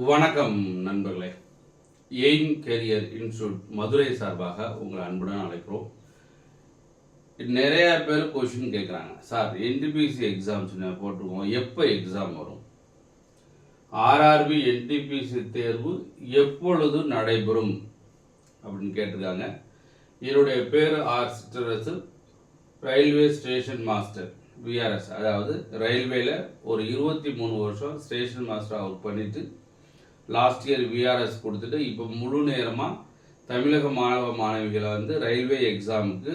வணக்கம் நண்பர்களே. Aim career institute Madurai சார்பாக உங்களை அன்புடன் அழைக்கிறோம். நிறைய பேர் கொஷின் கேட்குறாங்க, சார் என்டிபிசி எக்ஸாம்ஸ் போட்டிருக்கோம், எப்போ எக்ஸாம் வரும்? ஆர்ஆர்பி என்டிபிசி தேர்வு எப்பொழுது நடைபெறும் அப்படின்னு கேட்டிருக்காங்க. என்னுடைய பேர் ஆர் சிற்றரசு, ரயில்வே ஸ்டேஷன் மாஸ்டர் விஆர்எஸ். அதாவது ரயில்வேல ஒரு 23 வருஷம் ஸ்டேஷன் மாஸ்டராக ஒர்க் பண்ணிட்டு லாஸ்ட் இயர் விஆர்எஸ் கொடுத்துட்டு இப்போ முழு நேரமாக தமிழக மாணவ மாணவிகளை ரயில்வே எக்ஸாமுக்கு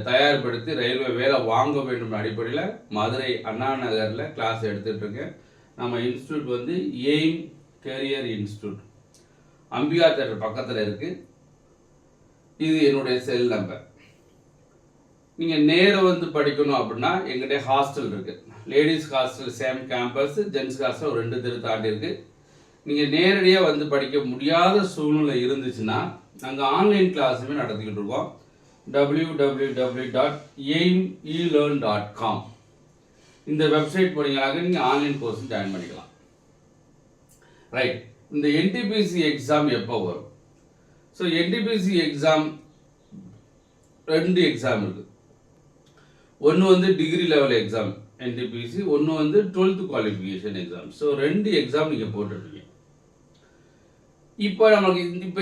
தயார்படுத்தி ரயில்வே வேலை வாங்க வேண்டும் அடிப்படையில் மதுரை அண்ணா நகரில் கிளாஸ் எடுத்துகிட்ருக்கேன். நம்ம institute aim career institute, Ambika theatre பக்கத்தில் இருக்குது. இது என்னுடைய செல் நம்பர். நீங்கள் நேராக படிக்கணும் அப்படின்னா எங்கிட்ட ஹாஸ்டல் இருக்குது. Ladies hostel same campus, gents hostel ஒரு 2 தெரு தாண்டி இருக்குது. நீங்கள் நேரடியாக படிக்க முடியாத சூழ்நிலை இருந்துச்சுன்னா நாங்கள் ஆன்லைன் கிளாஸுமே நடத்திக்கிட்டு இருக்கோம். www.aimelearn.com இந்த வெப்சைட் போனீங்களாக நீங்கள் ஆன்லைன் கோர்ஸ் ஜாயின் பண்ணிக்கலாம். ரைட், இந்த என்டிபிசி எக்ஸாம் எப்போ வரும்? ஸோ என்டிபிசி எக்ஸாம் 2 எக்ஸாம் இருக்குது. ஒன்று டிகிரி லெவல் எக்ஸாம் என்டிபிசி, ஒன்று 12th qualification exam. So 2 exam நீங்கள் போட்டுருக்கீங்க. இப்போ நமக்கு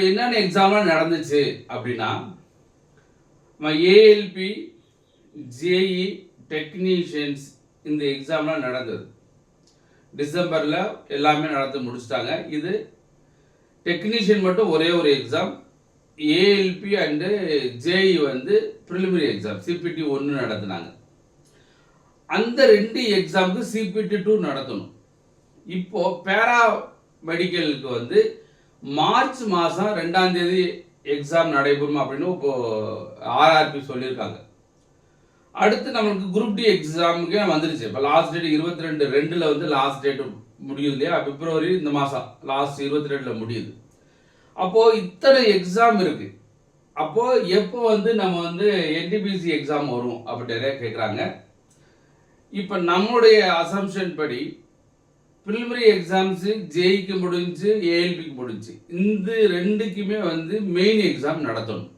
என்னென்ன எக்ஸாம்லாம் நடந்துச்சு அப்படின்னா, ஏஎல்பி, ஜேஇ, டெக்னீஷியன்ஸ் இந்த எக்ஸாம்லாம் நடந்தது. டிசம்பரில் எல்லாமே நடந்து முடிச்சிட்டாங்க. இது டெக்னீஷியன் மட்டும் ஒரே ஒரு exam. ALP and JE preliminary exam CBT 1 நடத்தினாங்க. அந்த 2 எக்ஸாமுக்கு சிபிடி 2 நடத்தணும். இப்போ பேரா மெடிக்கலுக்கு மார்ச் மாதம் 2ஆம் தேதி எக்ஸாம் நடைபெறும் அப்படின்னு இப்போ ஆர்ஆர்பி சொல்லியிருக்காங்க. அடுத்து நம்மளுக்கு குரூப் டி எக்ஸாமுக்கே வந்துருச்சு. இப்போ லாஸ்ட் டேட் 22/2 லாஸ்ட் டேட்டு முடியுது இல்லையா? பிப்ரவரி இந்த மாதம் லாஸ்ட் 22 முடியுது. அப்போது இத்தனை எக்ஸாம் இருக்குது. அப்போது எப்போ நம்ம என்டிபிசி எக்ஸாம் வரும் அப்படின்னு கேட்குறாங்க. இப்போ நம்மளுடைய அசம்ஷன் படி ப்ரிலிமினரி எக்ஸாம்ஸு ஜேஇக்கு முடிஞ்சு, ஏஎல்பிக்கு முடிஞ்சு, இந்த 2க்குமே மெயின் எக்ஸாம் நடத்தணும்.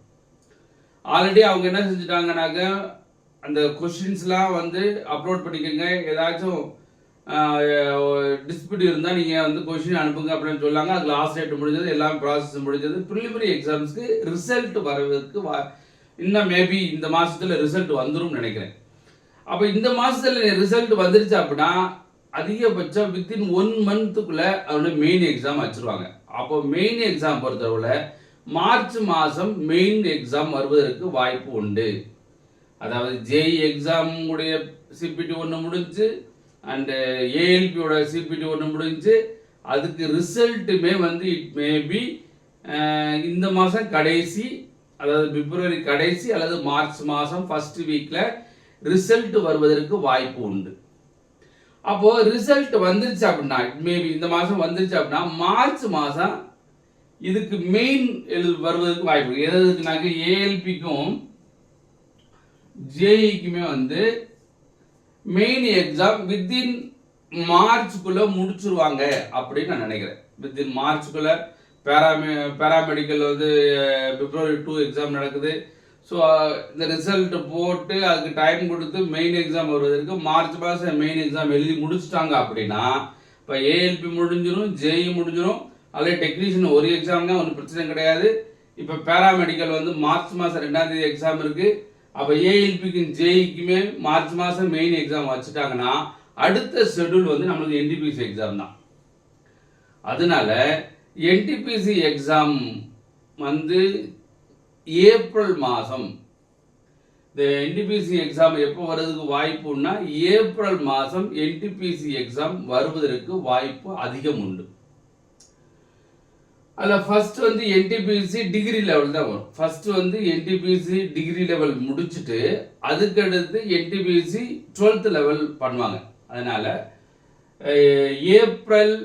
ஆல்ரெடி அவங்க என்ன செஞ்சுட்டாங்கன்னாக்க அந்த கொஷின்ஸ்லாம் அப்லோட் பண்ணிக்கோங்க, ஏதாச்சும் டிஸ்பியூட் இருந்தால் நீங்கள் கொஷின் அனுப்புங்க அப்படின்னு சொல்லாங்க. அது லாஸ்ட் டேட் முடிஞ்சது, எல்லாம் ப்ராசஸ் முடிஞ்சது. ப்ரிலிமினரி எக்ஸாம்ஸ்க்கு ரிசல்ட் வரதுக்கு இன்னும் மேபி இந்த மாதத்தில் ரிசல்ட் வந்துடும் நினைக்கிறேன். அப்போ இந்த மாதத்தில் ரிசல்ட் வந்துருச்சு அப்படின்னா அதிகபட்சம் வித்தின் 1 மந்த்துக்குள்ளே அவனோட மெயின் எக்ஸாம் வச்சுருவாங்க. அப்போ மெயின் எக்ஸாம் பொறுத்தவரை மார்ச் மாதம் மெயின் எக்ஸாம் வருவதற்கு வாய்ப்பு உண்டு. அதாவது ஜேஇ எக்ஸாம் உடைய சிபிடி 1 முடிஞ்சு அண்டு ஏஎல்பியோட சிபிடி 1 முடிஞ்சு, அதுக்கு ரிசல்ட்டுமே இட் மேபி இந்த மாதம் கடைசி, அதாவது பிப்ரவரி கடைசி அல்லது மார்ச் மாதம் ஃபர்ஸ்ட் வீக்கில் ரிசல்ட் வருவதற்கு வாய்ப்பு உண்டு. அப்போது ரிசல்ட் வந்துருச்சு அப்படின்னா மேபி இந்த மாதம் வந்துருச்சு அப்படின்னா மார்ச் மாதம் இதுக்கு மெயின் வருவதற்கு வாய்ப்பு இருக்குது. எதுக்குனாக்க ஏஎல்பிக்கும் ஜேஇக்குமே மெயின் எக்ஸாம் வித்தின் மார்ச்சுக்குள்ளே முடிச்சிருவாங்க அப்படின்னு நான் நினைக்கிறேன். வித்தின் மார்ச்சுக்குள்ளே பேராமெடிக்கல் பிப்ரவரி 2 எக்ஸாம் நடக்குது. ஸோ இந்த ரிசல்ட் போட்டு அதுக்கு டைம் கொடுத்து மெயின் எக்ஸாம் வருவதற்கு மார்ச் மாதம் மெயின் எக்ஸாம் எழுதி முடிச்சிட்டாங்க அப்படின்னா இப்போ ஏஎல்பி முடிஞ்சிடும், ஜேஇ முடிஞ்சிடும். அதில் டெக்னீஷியன் ஒரு எக்ஸாம் தான், ஒன்றும் பிரச்சனை கிடையாது. இப்போ பேராமெடிக்கல் மார்ச் மாதம் 2ஆம் தேதி எக்ஸாம் இருக்குது. அப்போ ஏஎல்பிக்கும் ஜேஇக்குமே மார்ச் மாதம் மெயின் எக்ஸாம் வச்சுட்டாங்கன்னா அடுத்த ஷெடியூல் நம்மளுக்கு என்டிபிசி எக்ஸாம் தான். அதனால என்டிபிசி எக்ஸாம் ஏப்ரல் மாதம், இந்த என்டிபிசி எக்ஸாம் எப்போ வர்றதுக்கு வாய்ப்புன்னா ஏப்ரல் மாதம் என்டிபிசி எக்ஸாம் வருவதற்கு வாய்ப்பு அதிகம் உண்டு. அதில் ஃபர்ஸ்ட் என்டிபிசி டிகிரி லெவல் தான் வரும். ஃபர்ஸ்ட் என்டிபிசி டிகிரி லெவல் முடிச்சுட்டு அதுக்கடுத்து என்டிபிசி 12th லெவல் பண்ணுவாங்க. அதனால ஏப்ரல்,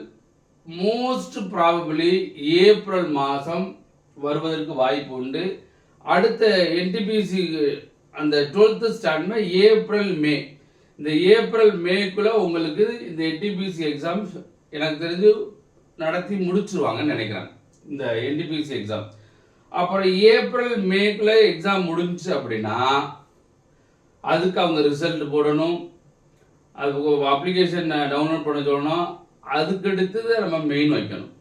மோஸ்ட் ப்ராபபிளி ஏப்ரல் மாதம் வருவதற்கு வாய்ப்பு உண்டு. அடுத்த என்டிபிசி அந்த 12th ஸ்டாண்டர்ட்னா ஏப்ரல் மே, இந்த ஏப்ரல் மேக்குள்ள உங்களுக்கு இந்த என்டிபிசி எக்ஸாம் எனக்கு தெரிஞ்சு நடத்தி முடிச்சிருவாங்கன்னு நினைக்கிறேன் இந்த என்டிபிசி எக்ஸாம். அப்புறம் ஏப்ரல் மேக்குள்ள எக்ஸாம் முடிஞ்சு அப்படின்னா அதுக்கு அவங்க ரிசல்ட் போடணும், அதுக்கு அப்ளிகேஷன் டவுன்லோட் பண்ண சொல்லணும், அதுக்கடுத்தது நம்ம மெயின் வைக்கணும்.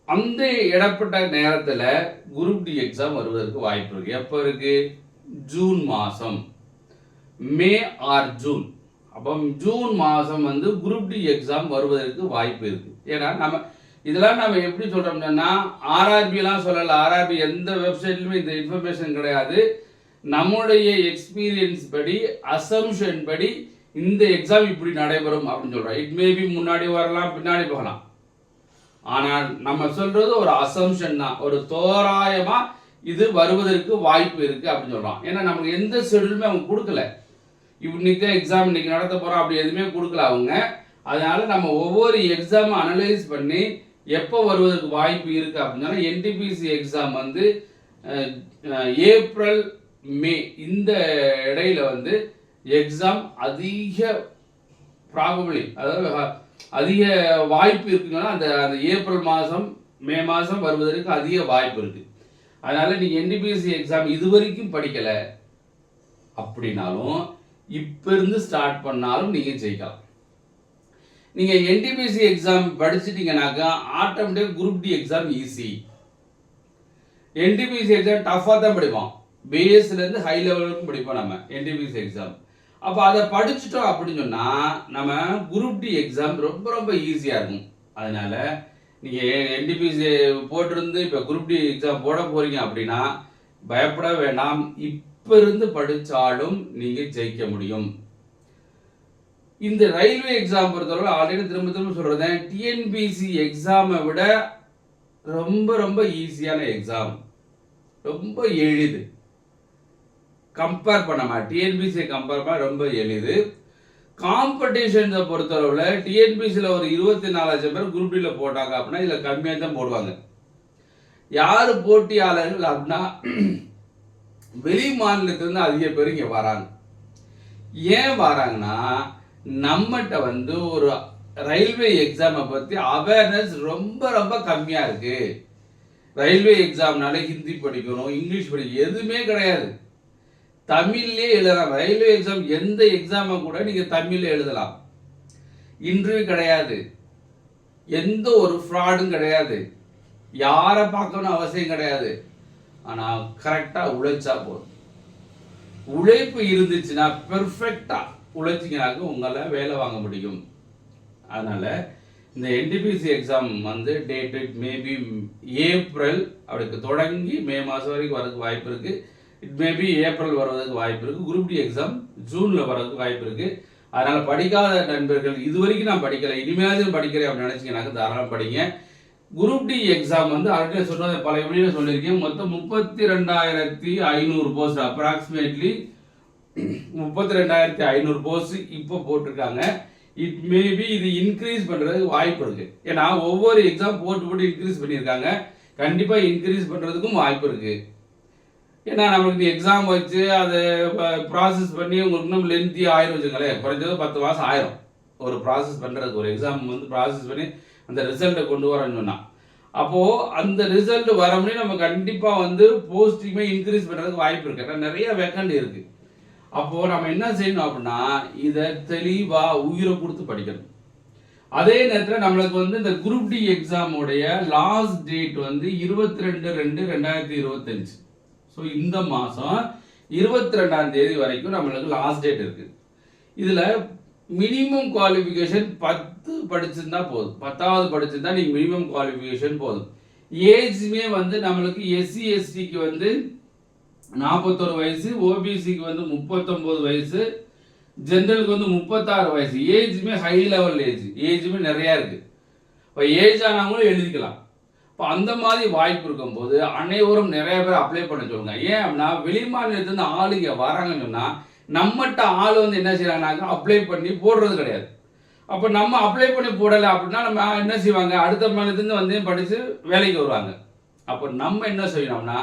அந்த இடப்பட்ட நேரத்தில் குரூப் டி எக்ஸாம் வருவதற்கு வாய்ப்பு இருக்குது. எப்போ இருக்குது? ஜூன் மாதம், மே ஆர் ஜூன். அப்போ ஜூன் மாதம் வந்து குரூப் டி எக்ஸாம் வருவதற்கு வாய்ப்பு இருக்குது. ஏன்னா நம்ம இதெல்லாம் நம்ம எப்படி சொல்கிறோம்னா ஆர்ஆர்பிலாம் சொல்லலை. ஆர்ஆர்பி எந்த வெப்சைட்லையுமே இந்த இன்ஃபர்மேஷன் கிடையாது. நம்முடைய எக்ஸ்பீரியன்ஸ் படி, அசம்ஷன் படி இந்த எக்ஸாம் இப்படி நடைபெறும் அப்படின்னு சொல்கிறோம். இட் மேபி முன்னாடி வரலாம், பின்னாடி போகலாம். ஆனால் நம்ம சொல்றது ஒரு அசம்ஷன் தான், ஒரு தோராயமா இது வருவதற்கு வாய்ப்பு இருக்கு அப்படின்னு சொல்றோம். ஏன்னா நமக்கு எந்த ஷெடியூலுமே அவங்க கொடுக்கல. இன்னைக்கு தான் எக்ஸாம் இன்னைக்கு நடத்த போறோம் அப்படி எதுவுமே கொடுக்கல அவங்க. அதனால நம்ம ஒவ்வொரு எக்ஸாம் அனலைஸ் பண்ணி எப்போ வருவதற்கு வாய்ப்பு இருக்கு அப்படின்னா என்டிபிசி எக்ஸாம் வந்து ஏப்ரல் மே இந்த இடையில வந்து எக்ஸாம் அதிக ப்ராபபிளி, அதாவது அதிக வாய்ப்பு இருக்குன்னா அந்த ஏப்ரல் மாதம் மே மாதம் வருவதற்கு அதிக வாய்ப்பு இருக்கு. அதனால நீங்கள் என்டிபிசி எக்ஸாம் இது வரைக்கும் படிக்கலை அப்படின்னாலும் இப்போ இருந்து ஸ்டார்ட் பண்ணாலும் நீங்கள் ஜெயிக்கலாம். நீங்கள் என்டிபிசி எக்ஸாம் படிச்சிட்டிங்கனாக்கா automatic group D exam easy. NTPC exam டஃப்பாக தான் படிப்போம், பேஸ்லேருந்து ஹை லெவலுக்கும் படிப்போம் நம்ம என்டிபிசி எக்ஸாம். அப்போ அதை படிச்சுட்டோம் அப்படின்னு சொன்னால் நம்ம குரூப் டி எக்ஸாம் ரொம்ப ரொம்ப ஈஸியாக இருக்கும். அதனால நீங்கள் என்டிபிசி போட்டிருந்து இப்போ குரூப் டி எக்ஸாம் போட போகிறீங்க அப்படின்னா பயப்பட வேண்டாம். இப்போ இருந்து படித்தாலும் நீங்கள் ஜெயிக்க முடியும். இந்த ரயில்வே எக்ஸாம் பொறுத்தவரை ஆல்ரெடி திரும்ப திரும்ப சொல்கிறேன், டிஎன்பிசி எக்ஸாமை விட ரொம்ப ரொம்ப ஈஸியான எக்ஸாம், ரொம்ப எளிது. கம்பேர் பண்ணாம டிஎன்பிசியை கம்பேர் பண்ண ரொம்ப எளிது. காம்படிஷன்ஸை பொறுத்தளவில் டிஎன்பிசியில் ஒரு 24,000 பேர் குரூப் டியில் போட்டாங்க அப்படின்னா இதில் கம்மியாக தான் போடுவாங்க. யார் போட்டியாளர்கள் அப்படின்னா வெளி மாநிலத்திலிருந்து அதிக பேர் இங்கே வராங்க. ஏன் வராங்கன்னா நம்மகிட்ட வந்து ஒரு ரயில்வே எக்ஸாமை பற்றி அவேர்னஸ் ரொம்ப ரொம்ப கம்மியாக இருக்குது. ரயில்வே எக்ஸாம்னால ஹிந்தி படிக்கணும், இங்கிலீஷ் படிக்கணும், எதுவுமே கிடையாது. தமிழ்லேயே எழுதலாம். ரயில்வே எக்ஸாம் எந்த எக்ஸாமை கூட நீங்கள் தமிழில் எழுதலாம். இன்டர்வியூ கிடையாது, எந்த ஒரு ஃப்ராடும் கிடையாது, யாரை பார்க்கணும் அவசியம் கிடையாது. ஆனால் கரெக்டாக உழைச்சா போதும். உழைப்பு இருந்துச்சுன்னா பெர்ஃபெக்டாக உழைச்சிங்கனாக்க உங்களால் வேலை வாங்க முடியும். அதனால் இந்த என்டிபிசி எக்ஸாம் வந்து டேட்டு மேபி ஏப்ரல் அவருக்கு தொடங்கி மே மாதம் வரைக்கும் வரதுக்கு வாய்ப்பு இருக்குது. இட் மேபி ஏப்ரல் வருவதற்கு வாய்ப்பு இருக்குது. குரூப் டி எக்ஸாம் ஜூனில் வரதுக்கு வாய்ப்பு இருக்குது. அதனால் படிக்காத நண்பர்கள், இது வரைக்கும் நான் படிக்கலை இனிமேலும் படிக்கிறேன் அப்படின்னு நினச்சிங்கனாக்க தாராளம் படிங்க. குரூப் டி எக்ஸாம் வந்து ஆல்ரெடி சொன்னதை பல வீடியோ சொல்லியிருக்கேன். மொத்தம் 32,500 போஸ்ட், அப்ராக்சிமேட்லி 32,500 போஸ்ட் இப்போ போட்டிருக்காங்க. இட் மேபி இது இன்க்ரீஸ் பண்ணுறதுக்கு வாய்ப்பு இருக்குது. ஏன்னா ஒவ்வொரு எக்ஸாம் போட்டு இன்க்ரீஸ் பண்ணியிருக்காங்க. கண்டிப்பாக இன்க்ரீஸ் பண்ணுறதுக்கும் வாய்ப்பு இருக்குது. ஏன்னா நம்மளுக்கு எக்ஸாம் வச்சு அதை ப்ராசஸ் பண்ணி உங்களுக்கு இன்னும் லென்த்தி ஆயிரம் வச்சுங்களேன், குறைஞ்சது 10 மாதம் ஆயிரும் ஒரு ப்ராசஸ் பண்ணுறதுக்கு. ஒரு எக்ஸாம் வந்து ப்ராசஸ் பண்ணி அந்த ரிசல்ட்டை கொண்டு வரேன்னு சொன்னால், அப்போது அந்த ரிசல்ட் வர முடியும் நம்ம கண்டிப்பாக வந்து போஸ்டிங்குமே இன்க்ரீஸ் பண்ணுறதுக்கு வாய்ப்பு இருக்குது. ஏன்னா நிறைய வேக்கண்ட் இருக்குது. அப்போது நம்ம என்ன செய்யணும் அப்படின்னா இதை தெளிவாக உயிரை கொடுத்து படிக்கணும். அதே நேரத்தில் நம்மளுக்கு வந்து இந்த குரூப் டி எக்ஸாமுடைய லாஸ்ட் டேட் வந்து 22/2/2025. ஸோ இந்த மாதம் 22ஆம் தேதி வரைக்கும் நம்மளுக்கு லாஸ்ட் டேட் இருக்குது. இதில் மினிமம் குவாலிஃபிகேஷன் 10 படிச்சிருந்தா போதும். 10வது படிச்சிருந்தா நீங்கள் மினிமம் குவாலிஃபிகேஷன் போதும். ஏஜ்மே வந்து நம்மளுக்கு எஸ்சி எஸ்டிக்கு வந்து 41 வயசு, ஓபிசிக்கு வந்து 39 வயசு, ஜென்ரலுக்கு வந்து 36 வயசு. ஏஜ்மே ஹை லெவல் ஏஜ்மே நிறையா இருக்குது. இப்போ ஏஜ் ஆனவங்களும் எழுதிக்கலாம். இப்போ அந்த மாதிரி வாய்ப்பு இருக்கும்போது அனைவரும் நிறைய பேர் அப்ளை பண்ண சொல்லுங்க. ஏன் அப்படின்னா வெளி மாநிலத்திலேருந்து ஆளுங்க வராங்கன்னு சொன்னால் நம்மகிட்ட ஆள் வந்து என்ன செய்யறாங்கனாக்கா அப்ளை பண்ணி போடுறது கிடையாது. அப்போ நம்ம அப்ளை பண்ணி போடலை அப்படின்னா நம்ம என்ன செய்வாங்க, அடுத்த மாநிலத்திலேருந்து வந்து படித்து வேலைக்கு வருவாங்க. அப்போ நம்ம என்ன செய்யணும்னா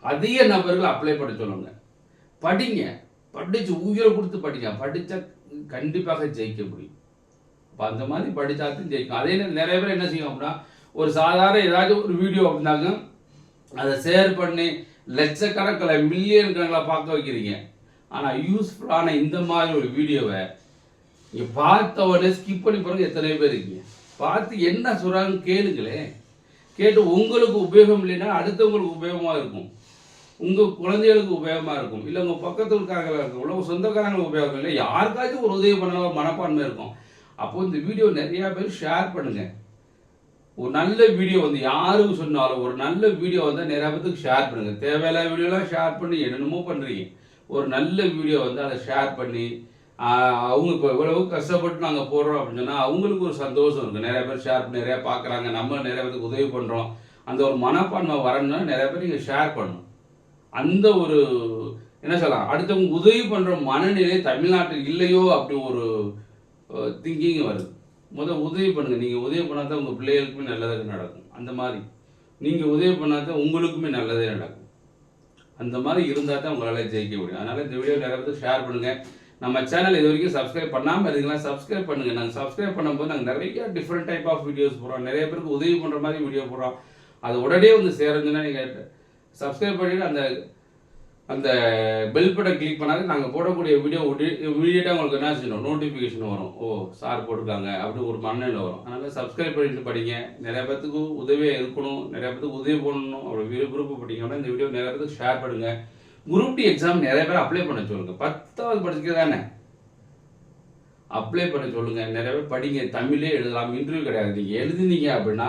அதிக நபர்கள் அப்ளை பண்ண சொல்லுங்க. படிங்க, படித்து உயிரை கொடுத்து படிங்க. படித்தா கண்டிப்பாக ஜெயிக்க முடியும். இப்போ அந்த மாதிரி படித்தாலும் ஜெயிக்கும். அதே நிறைய பேர் என்ன செய்யும் அப்படின்னா ஒரு சாதாரண ஏதாச்சும் ஒரு வீடியோ அப்படின்னாங்க அதை ஷேர் பண்ணி லட்சக்கணக்கில் மில்லியன் கணக்கில் பார்க்க வைக்கிறீங்க. ஆனால் யூஸ்ஃபுல்லான இந்த மாதிரி ஒரு வீடியோவை நீங்கள் பார்த்த உடனே ஸ்கிப் பண்ணி பாருங்க. எத்தனை பேர் இருக்கீங்க பார்த்து என்ன சொல்கிறாங்கன்னு கேளுங்களேன். கேட்டு உங்களுக்கு உபயோகம் இல்லைன்னா அடுத்தவங்களுக்கு உபயோகமாக இருக்கும், உங்கள் குழந்தைகளுக்கு உபயோகமாக இருக்கும், இல்லை உங்கள் பக்கத்து இருக்காங்க இருக்கும், இல்லை உங்கள் சொந்தக்காரங்களுக்கு உபயோகம் இல்லை, யாருக்காச்சும் ஒரு உதவி பண்ணலாம் மனப்பான்மை இருக்கும். அப்போது இந்த வீடியோ நிறையா பேர் ஷேர் பண்ணுங்கள். ஒரு நல்ல வீடியோ வந்து யாருக்கு சொன்னாலும் ஒரு நல்ல வீடியோ வந்து நிறைய பேருக்கு ஷேர் பண்ணுங்கள். தேவையில்லாத வீடியோலாம் ஷேர் பண்ணி என்னென்னமோ பண்ணுறீங்க. ஒரு நல்ல வீடியோ வந்து அதை ஷேர் பண்ணி அவங்க இப்போ இவ்வளவு கஷ்டப்பட்டு நாங்கள் போடுறோம் அப்படின்னு சொன்னால் அவங்களுக்கு ஒரு சந்தோஷம் இருக்குது. நிறைய பேர் ஷேர் பண்ணி நிறையா பார்க்குறாங்க, நம்ம நிறைய பேருக்கு உதவி பண்ணுறோம். அந்த ஒரு மனப்பான்மை வரணும்னா நிறைய பேர் நீங்கள் ஷேர் பண்ணணும். அந்த ஒரு என்ன சொல்லலாம், அடுத்தவங்க உதவி பண்ணுற மனநிலை தமிழ்நாட்டில் இல்லையோ அப்படி ஒரு திங்கிங் வருது. உதவி பண்ணுங்கள். நீங்கள் உதவி பண்ணால் தான் உங்கள் பிள்ளைகளுக்குமே நல்லதாக நடக்கும். அந்த மாதிரி நீங்கள் உதவி பண்ணால் தான் உங்களுக்குமே நல்லதே நடக்கும். அந்த மாதிரி இருந்தால் தான் உங்களால் ஜெயிக்க முடியும். அதனால் இந்த வீடியோ நிறைய பேருக்கு ஷேர் பண்ணுங்கள். நம்ம சேனல் இது வரைக்கும் சப்ஸ்கிரைப் பண்ணாமல் இருந்தீங்களா, சப்ஸ்கிரைப் பண்ணுங்கள். நாங்கள் சப்ஸ்கிரைப் பண்ணும்போது நாங்கள் நிறைய டிஃப்ரெண்ட் டைப் ஆஃப் வீடியோஸ் போடுறோம். நிறைய பேருக்கு உதவி பண்ணுற மாதிரி வீடியோ போடுறோம். அது உடனே வந்து சேருங்கன்னா நீங்கள் சப்ஸ்கிரைப் பண்ணிவிட்டு அந்த அந்த பெல் பட்டன் கிளிக் பண்ணாலும் நாங்கள் போடக்கூடிய வீடியோ இமீடியட்டாக உங்களுக்கு என்ன செய்யணும், நோட்டிஃபிகேஷன் வரும். ஓ சார் போட்டிருக்காங்க அப்படி ஒரு மண்ணில் வரும். அதனால் சப்ஸ்கிரைப் பண்ணிட்டு படிங்க. நிறைய பேத்துக்கு உதவியாக இருக்கணும், நிறைய பேத்துக்கு உதவி பண்ணணும் அப்படி விருப்பப்பட்டீங்கன்னா இந்த வீடியோ நிறைய பேருக்கு ஷேர் பண்ணுங்கள். குரூப் டி எக்ஸாம் நிறைய பேர் அப்ளை பண்ண சொல்லுங்கள். 10வது படிச்சுக்க தானே அப்ளை பண்ண சொல்லுங்கள். நிறைய பேர் படிங்க. தமிழே எழுதலாம், இன்டர்வியூ கிடையாது. நீங்கள் எழுதினீங்க அப்படின்னா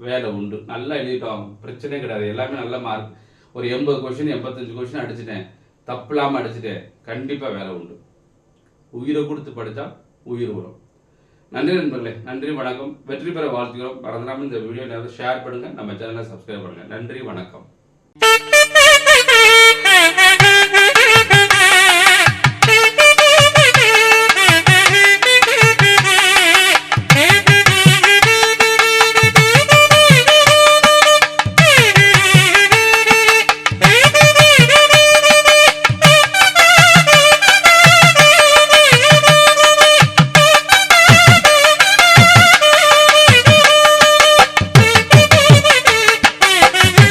வேலை உண்டு. நல்லா எழுதிட்டோம், பிரச்சனையே கிடையாது. எல்லாமே நல்ல மார்க். ஒரு 80 கொஷின் 85 கொஷின் அடிச்சுட்டேன், தப்பு இல்லாமல் அடிச்சுட்டேன், கண்டிப்பாக வேலை உண்டு. உயிரை கொடுத்து படித்தா உயிர் வரும். நன்றி நண்பர்களே, நன்றி வணக்கம். வெற்றி பெற வாழ்த்துக்கிறோம். மறந்துடாமல் இந்த வீடியோ ஷேர் பண்ணுங்கள், நம்ம சேனலை சப்ஸ்கிரைப் பண்ணுங்கள். நன்றி வணக்கம்.